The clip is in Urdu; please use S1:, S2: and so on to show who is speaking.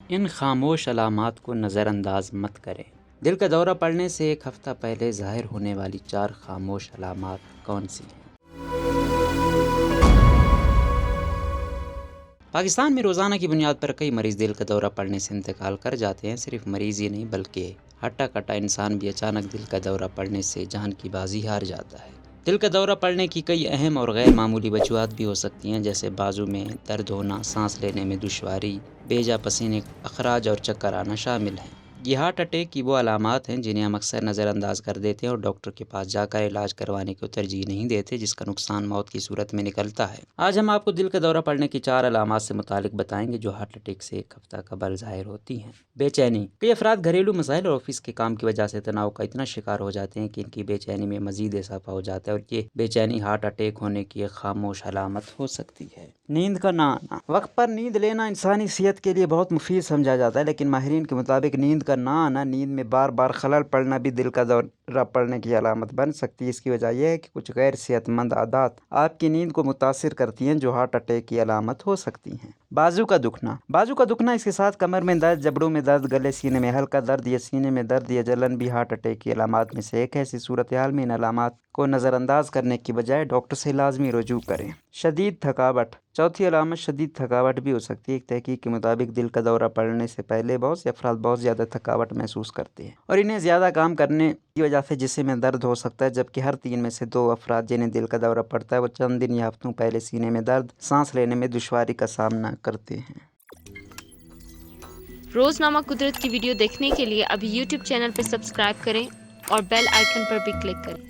S1: ان خاموش علامات کو نظر انداز مت کریں۔ دل کا دورہ پڑنے سے ایک ہفتہ پہلے ظاہر ہونے والی 4 خاموش علامات کون سی ہیں؟ پاکستان میں روزانہ کی بنیاد پر کئی مریض دل کا دورہ پڑنے سے انتقال کر جاتے ہیں۔ صرف مریض ہی نہیں بلکہ ہٹا کٹا انسان بھی اچانک دل کا دورہ پڑنے سے جان کی بازی ہار جاتا ہے۔ دل کا دورہ پڑنے کی کئی اہم اور غیر معمولی وجوہات بھی ہو سکتی ہیں، جیسے بازو میں درد ہونا، سانس لینے میں دشواری، بیجا پسینے، اخراج اور چکر آنا شامل ہیں۔ یہ ہارٹ اٹیک کی وہ علامات ہیں جنہیں ہم اکثر نظر انداز کر دیتے ہیں اور ڈاکٹر کے پاس جا کر علاج کروانے کو ترجیح نہیں دیتے، جس کا نقصان موت کی صورت میں نکلتا ہے۔ آج ہم آپ کو دل کا دورہ پڑنے کی 4 علامات سے متعلق بتائیں گے جو ہارٹ اٹیک سے ایک ہفتہ قبل ظاہر ہوتی ہیں۔ بے چینی۔ کئی افراد گھریلو مسائل اور آفس کے کام کی وجہ سے تناؤ کا اتنا شکار ہو جاتے ہیں کہ ان کی بے چینی میں مزید اضافہ ہو جاتا ہے، اور یہ بے چینی ہارٹ اٹیک ہونے کی ایک خاموش علامت ہو سکتی ہے۔ نیند کا نہ آنا۔ وقت پر نیند لینا انسانی صحت کے لیے بہت مفید سمجھا جاتا ہے، لیکن ماہرین کے مطابق نیند کا نہ آنا، نیند میں بار بار خلل پڑنا بھی دل کا دورہ پڑنے کی علامت بن سکتی ہے۔ اس کی وجہ یہ ہے کہ کچھ غیر صحت مند عادات آپ کی نیند کو متاثر کرتی ہیں جو ہارٹ اٹیک کی علامت ہو سکتی ہیں۔ بازو کا دکھنا۔ بازو کا دکھنا، اس کے ساتھ کمر میں درد، جبڑوں میں درد، گلے سینے میں ہلکا درد یا سینے میں درد یا جلن بھی ہارٹ اٹیک کی علامات میں سے ایک ہے۔ ایسی صورتحال میں ان علامات کو نظر انداز کرنے کی بجائے ڈاکٹر سے لازمی رجوع کریں۔ شدید تھکاوٹ۔ چوتھی علامت شدید تھکاوٹ بھی ہو سکتی ہے۔ ایک تحقیق کے مطابق دل کا دورہ پڑنے سے پہلے بہت سے افراد بہت زیادہ تھکاوٹ محسوس کرتے ہیں اور انہیں زیادہ کام کرنے کی وجہ سے جسم میں درد ہو سکتا ہے، جبکہ ہر 3 میں سے 2 افراد جنہیں دل کا دورہ پڑتا ہے وہ چند دن یا ہفتوں پہلے سینے میں درد، سانس لینے میں دشواری کا سامنا کرتے ہیں۔
S2: روزنامہ قدرت کی ویڈیو دیکھنے کے لیے ابھی یوٹیوب چینل پر سبسکرائب کریں اور بیل آئیکن پر بھی کلک کریں۔